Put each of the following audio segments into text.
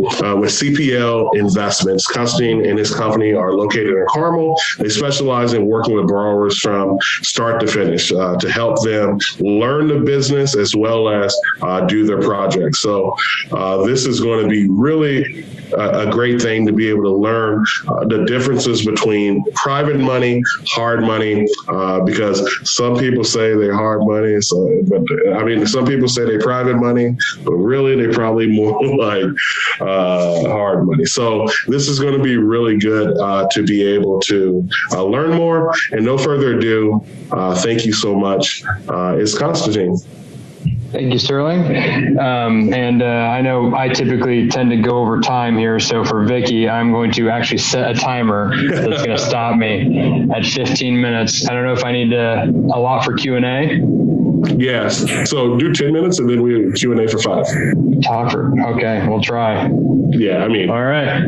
with CPL Investments. Constantine and his company are located in Carmel. They specialize in working with borrowers from start to finish to help them learn the business as well as do their projects. So this is going to be really a great thing to be able to learn the differences between private money, hard money, because some people say they're hard money. Some people say they're private money, but really they're probably more like hard money. So this is going to be really good to be able to learn more. And no further ado, thank you so much. It's Constantine. Thank you, Sterling. I know I typically tend to go over time here. So for Vicky, I'm going to actually set a timer that's going to stop me at 15 minutes. I don't know if I need to allot for Q&A. Yes. So do 10 minutes and then we Q&A for 5. Okay, we'll try. Yeah, All right.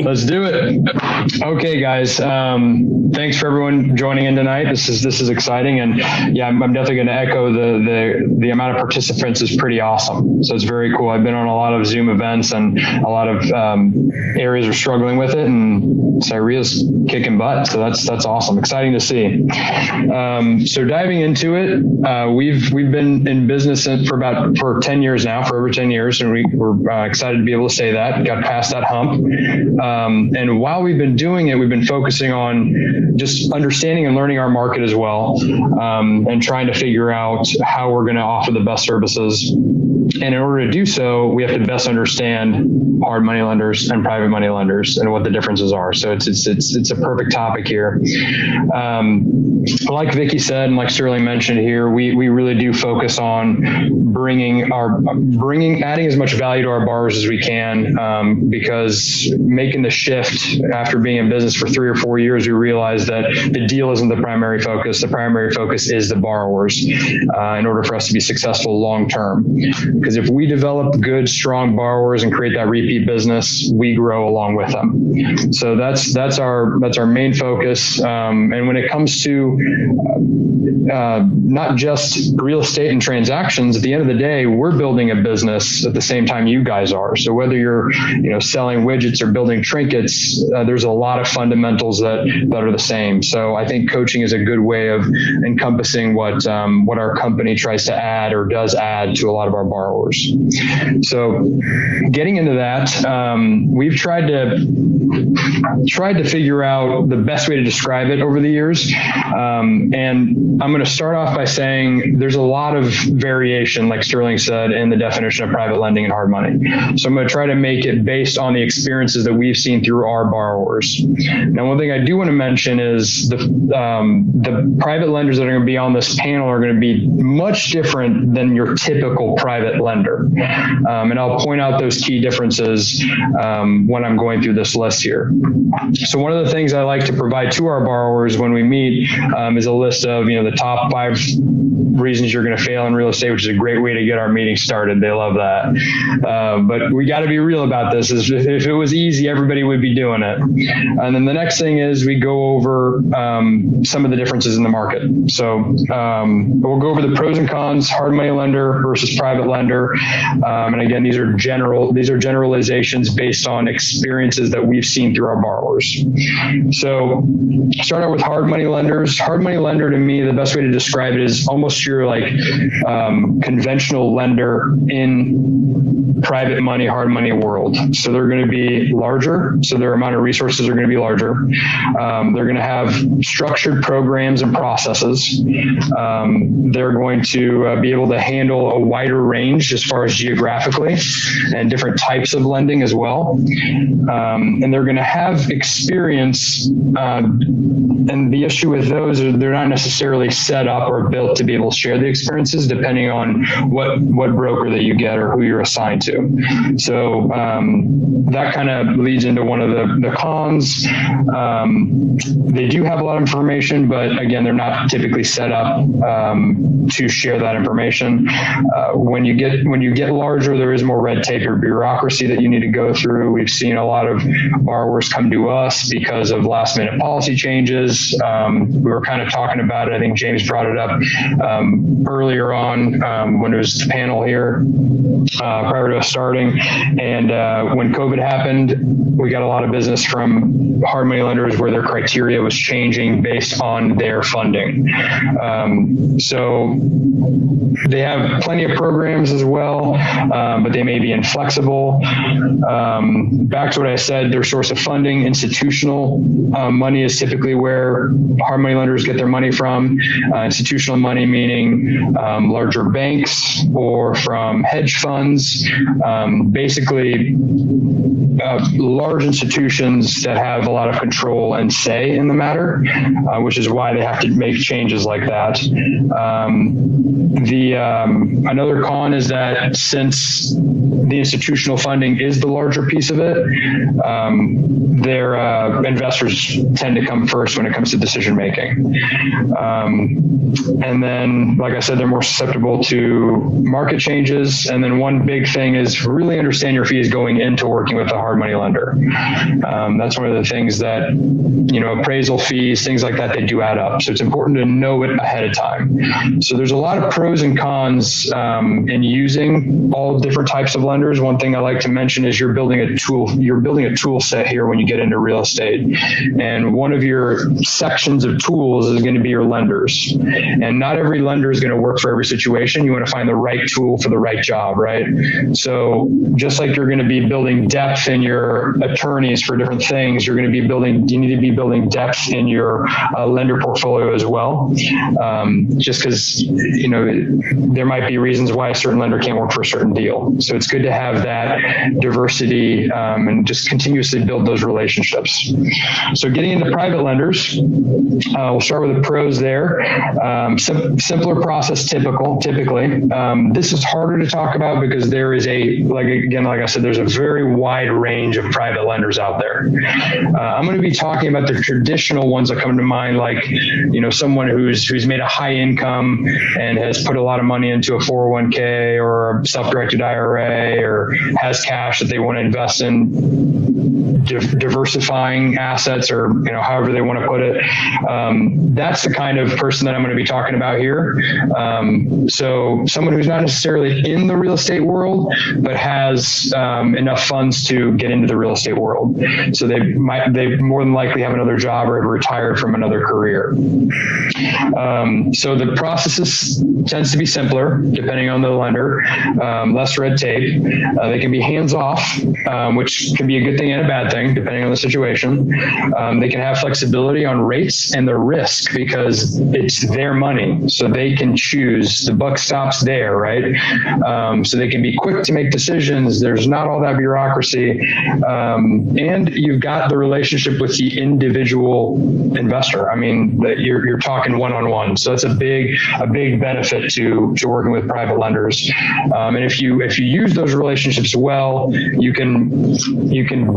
Let's do it. Okay, guys. Thanks for everyone joining in tonight. This is exciting. And yeah, I'm definitely going to echo the amount of participants is pretty awesome. So it's very cool. I've been on a lot of Zoom events and a lot of areas are struggling with it, and CIREIA's kicking butt. So that's awesome. Exciting to see. So diving into it, we've been in business for 10 years now, for over 10 years, and we're excited to be able to say that. Got past that hump. And while we've been doing it, we've been focusing on just understanding and learning our market as well, and trying to figure out how we're going to offer the best services. And in order to do so, we have to best understand hard money lenders and private money lenders and what the differences are. So it's a perfect topic here. Like Vicky said, and like Sterling mentioned here, we really do focus on adding as much value to our borrowers as we can, because making the shift after being in business for 3 or 4 years, we realized that the deal isn't the primary focus. The primary focus is the borrowers, in order for us to be successful long term. Because if we develop good, strong borrowers and create that repeat business, we grow along with them. So that's our main focus. And when it comes to not just real estate and transactions, at the end of the day, we're building a business at the same time you guys are. So whether you're selling widgets or building trinkets, there's a lot of fundamentals that are the same. So I think coaching is a good way of encompassing what our company tries to add or does add to a lot of our borrowers. So getting into that, we've tried to figure out the best way to describe it over the years. And I'm going to start off by saying there's a lot of variation, like Sterling said, in the definition of private lending and hard money. So I'm going to try to make it based on the experiences that we've seen through our borrowers. Now, one thing I do want to mention is the private lenders that are going to be on this panel are going to be much different than your typical private lender. And I'll point out those key differences when I'm going through this list here. So one of the things I like to provide to our borrowers when we meet is a list of the top 5 reasons you're going to fail in real estate, which is a great way to get our meeting started. They love that. But we got to be real about this. If it was easy, everybody would be doing it. And then the next thing is we go over some of the differences in the market. So we'll go over the pros and cons, hard money lender versus private lender. And again, these are generalizations based on experiences that we've seen through our borrowers. So start out with hard money lenders. Hard money lender, to me, the best way to describe it is almost your conventional lender in private money, hard money world. So they're going to be larger. So their amount of resources are going to be larger. They're going to have structured programs and processes. They're going to be able to handle a wider range as far as geographically and different types of lending as well. And they're going to have experience. And the issue with those is they're not necessarily set up or built to be able to share the experiences depending on what broker that you get or who you're assigned to. So that kind of leads into one of the cons. They do have a lot of information, but again, they're not typically set up to share that information. When you get larger, there is more red tape or bureaucracy that you need to go through. We've seen a lot of borrowers come to us because of last minute policy changes. We were kind of talking about it. I think James brought it up earlier on when it was the panel here prior to us starting. And when COVID happened, we got a lot of business from hard money lenders where their criteria was changing based on their funding. So they have plenty of programs as well, but they may be inflexible. Back to what I said, their source of funding, institutional money is typically where hard money lenders get their money from. Institutional money meaning larger banks or from hedge funds, basically large institutions that have a lot of control and say in the matter, which is why they have to make changes like that. Another con is that since the institutional funding is the larger piece of it, their investors tend to come first when it comes to decision making. And then, like I said, they're more susceptible to market changes. And then one big thing is really understand your fees going into working with a hard money lender. That's one of the things that, appraisal fees, things like that, they do add up. So it's important to know it ahead of time. So there's a lot of pros and cons in using all different types of lenders. One thing I like to mention is you're building a tool set here when you get into real estate. And one of your sections of tools is going to be your lenders. And not every lender is going to work for every situation. You want to find the right tool for the right job, right? So just like you're going to be building depth in your attorneys for different things, you need to be building depth in your lender portfolio as well. Just because, there might be reasons why a certain lender can't work for a certain deal. So it's good to have that diversity and just continuously build those relationships. So getting into private lenders, we'll start with the pros there. Simpler process typically. This is harder to talk about because there is like I said, there's a very wide range of private lenders out there. I'm going to be talking about the traditional ones that come to mind, like, someone who's made a high income and has put a lot of money into a 401k or a self-directed IRA or has cash that they want to invest in diversifying assets or, however they want to put it. That's the kind of person that I'm going to be talking about here. So someone who's not necessarily in the real estate world, but has enough funds to get into the real estate world. So they more than likely have another job or have retired from another career. So the processes tends to be simpler depending on the lender, less red tape. They can be hands-off, which can be a good thing and a bad thing depending on the situation. They can have flexibility on rates and the risk because it's their money, so they can choose. The buck stops there, right? So they can be quick to make decisions. There's not all that bureaucracy, and you've got the relationship with the individual investor. I mean, you're talking one-on-one, so that's a big benefit to working with private lenders. And if you use those relationships well, you can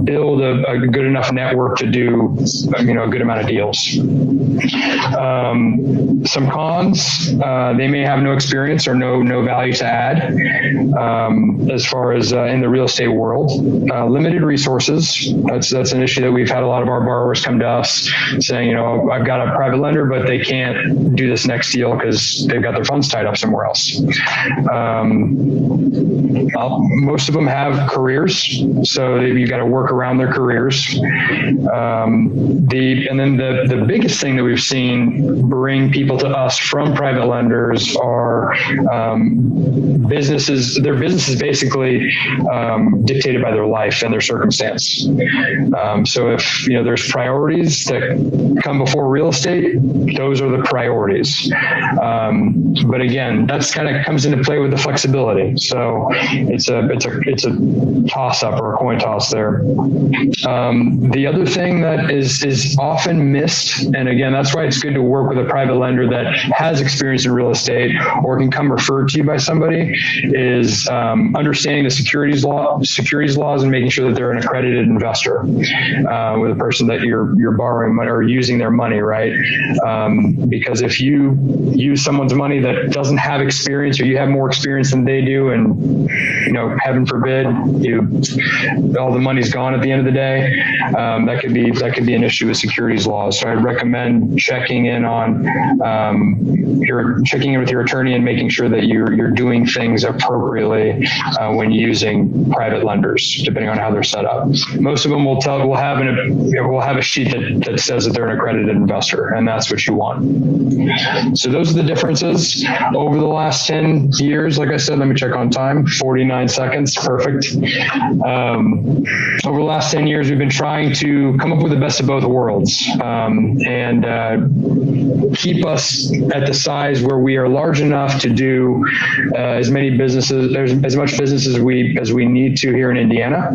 build a good enough network to do a good amount of deals. Some cons, they may have no experience or no value to add as far as in the real estate world. Limited resources, that's an issue that we've had a lot of our borrowers come to us saying, I've got a private lender, but they can't do this next deal because they've got their funds tied up somewhere else. Most of them have careers, so you've got to work around their careers. And then the biggest thing that we've seen bring people to us from private lenders are businesses. Their business is basically dictated by their life and their circumstance. So if there's priorities that come before real estate, those are the priorities. But again, that's kind of comes into play with the flexibility. So it's a toss up or a coin toss there. The other thing that is often missed, and again, that's why it's good to work with a private lender that has experience in real estate or can come referred to you by somebody, is understanding the securities laws and making sure that they're an accredited investor with a person that you're borrowing money or using their money, right? Because if you use someone's money that doesn't have experience, or you have more experience than they do, and heaven forbid all the money's gone at the end of the day, that could be an issue with securities laws. So I'd recommend checking in with your attorney and making sure that you're doing things appropriately when using private lenders, depending on how they're set up. Most of them will have a sheet that says that they're an accredited investor, and that's what you want. So those are the differences over the last 10 years. Like I said, let me check on time, 49 seconds, perfect. Over the last 10 years, we've been trying to come up with the best of both worlds and keep us at the size where we are large enough to do as many businesses, as much business as we need to here in Indiana.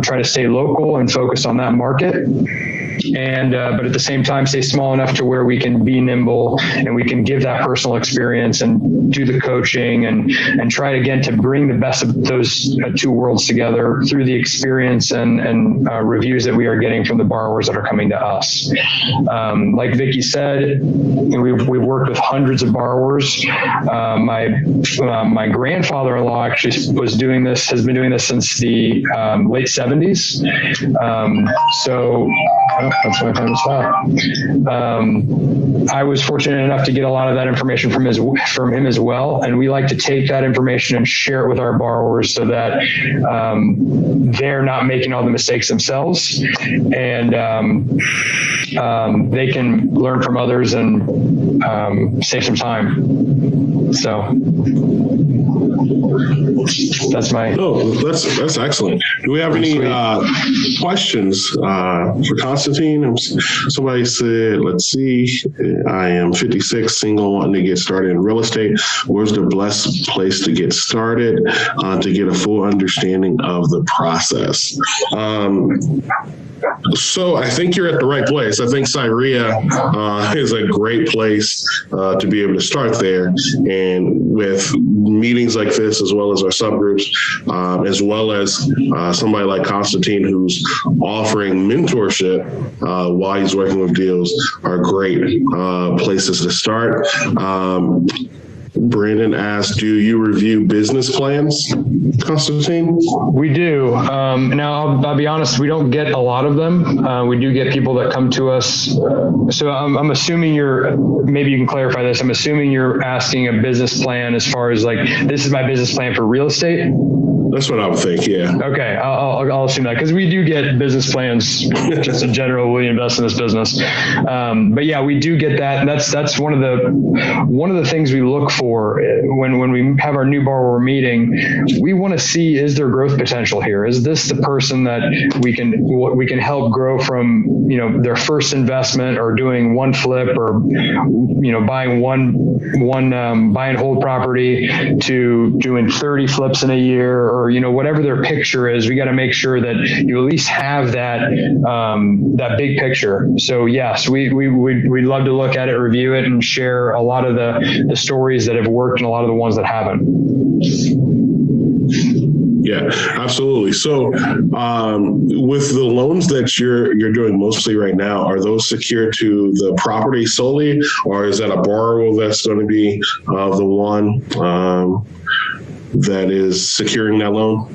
Try to stay local and focus on that market. And but at the same time, stay small enough to where we can be nimble and we can give that personal experience and do the coaching and try again to bring the best of those two worlds together through the experience and reviews that we are getting from the borrowers that are coming to us. Like Vicky said, we've worked with hundreds of borrowers. My grandfather-in-law actually has been doing this since the late 70s. That's my time to stop. I was fortunate enough to get a lot of that information from him as well, and we like to take that information and share it with our borrowers so that they're not making all the mistakes themselves, and they can learn from others and save some time. So that's my. Oh, that's excellent. Do we have any questions for Constantine? Somebody said, let's see, I am 56, single, wanting to get started in real estate. Where's the best place to get started to get a full understanding of the process? So I think you're at the right place. I think CIREIA is a great place to be able to start there. And with meetings like this, as well as our subgroups, as well as somebody like Constantine who's offering mentorship while he's working with deals, are great places to start. Brandon asked, do you review business plans, Constantine? We do. Now, I'll be honest, we don't get a lot of them. We do get people that come to us. So I'm assuming maybe you can clarify this. I'm assuming you're asking a business plan as far as like, this is my business plan for real estate? That's what I would think, yeah. Okay, I'll assume that, because we do get business plans just in general. We invest in this business, but yeah, we do get that. And that's one of the things we look for when we have our new borrower meeting. We want to see, is there growth potential here? Is this the person that we can help grow from their first investment, or doing one flip, or buying one buy and hold property, to doing 30 flips in a year, or whatever their picture is. We got to make sure that you at least have that big picture. So yes, we'd love to look at it, review it, and share a lot of the stories that have worked and a lot of the ones that haven't. Yeah, absolutely. So with the loans that you're doing mostly right now, are those secured to the property solely, or is that a borrower that's going to be the one that is securing that loan?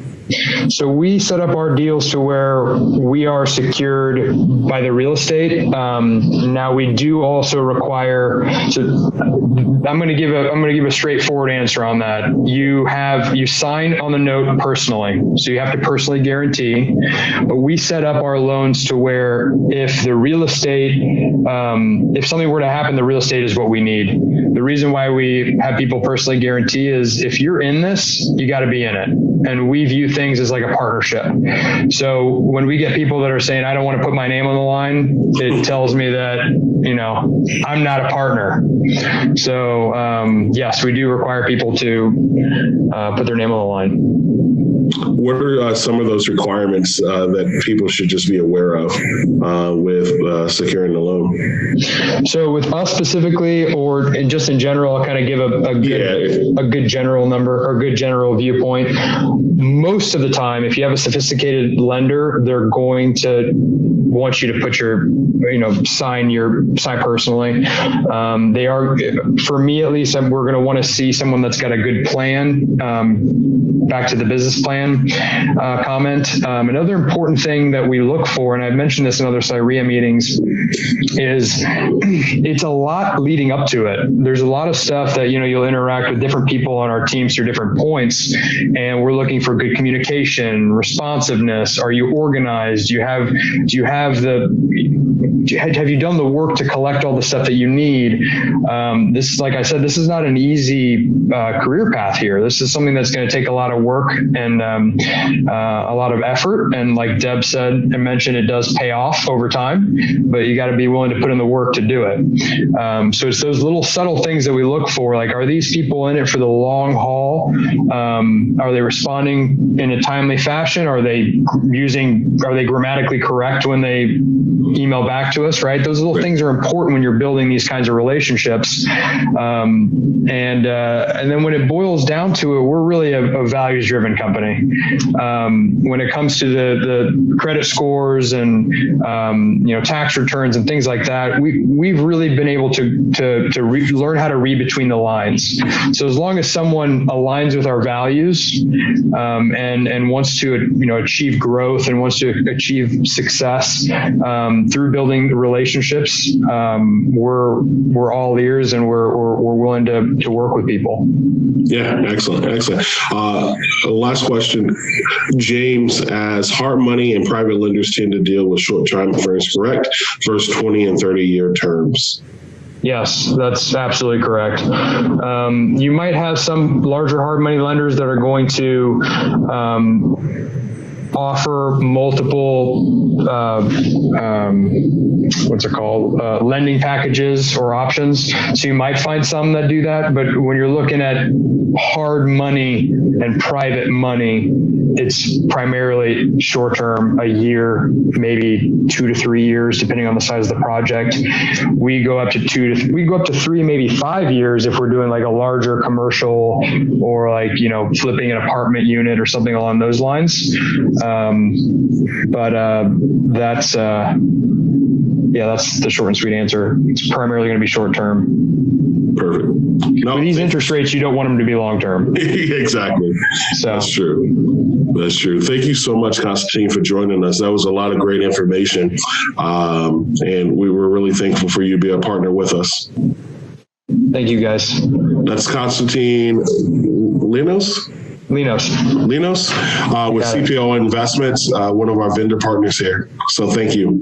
So we set up our deals to where we are secured by the real estate. Now we do also require. So I'm going to give a straightforward answer on that. You sign on the note personally, so you have to personally guarantee. But we set up our loans to where if the real estate, if something were to happen, the real estate is what we need. The reason why we have people personally guarantee is if you're in this, you got to be in it, and we view things as like a partnership. So when we get people that are saying, I don't want to put my name on the line, it tells me that, I'm not a partner. So yes, we do require people to put their name on the line. What are some of those requirements that people should just be aware of with securing the loan? So with us specifically, or just in general, I'll kind of give a good general number or good general viewpoint. Most most of the time, if you have a sophisticated lender, they're going to want you to put sign personally. They are, for me at least, we're going to want to see someone that's got a good plan. Back to the business plan comment. Another important thing that we look for, and I've mentioned this in other CIREIA meetings, is it's a lot leading up to it. There's a lot of stuff that, you'll interact with different people on our teams through different points, and we're looking for good communication, responsiveness. Are you organized? Have you done the work to collect all the stuff that you need? This, like I said, this is not an easy career path here. This is something that's going to take a lot of work and a lot of effort. And like Deb said and mentioned, it does pay off over time, but you got to be willing to put in the work to do it. So it's those little subtle things that we look for. Like, are these people in it for the long haul? Are they responding in a timely fashion? Are they grammatically correct when they email back to us, right? Those little things are important when you're building these kinds of relationships. And then when it boils down to it, we're really a values-driven company. When it comes to the credit scores and tax returns and things like that, we've really been able to learn how to read between the lines. So as long as someone aligns with our values and wants to achieve growth and wants to achieve success through building relationships, we're all ears and we're willing to work with people. Yeah, excellent. Last question, James, as hard money and private lenders tend to deal with short time frames, correct? Versus 20 and 30-year terms. Yes, that's absolutely correct. You might have some larger hard money lenders that are going to offer multiple, lending packages or options. So you might find some that do that, but when you're looking at hard money and private money, it's primarily short-term, a year, maybe 2 to 3 years, depending on the size of the project. We go up to 3, maybe 5 years if we're doing like a larger commercial or like, flipping an apartment unit or something along those lines. That's the short and sweet answer. It's primarily going to be short-term. Perfect. With these interest rates, you don't want them to be long-term. Exactly. So that's true. Thank you so much, Constantine, for joining us. That was a lot of great information. And we were really thankful for you to be a partner with us. Thank you, guys. That's Constantine Linos with CPL Investments, one of our vendor partners here. So thank you.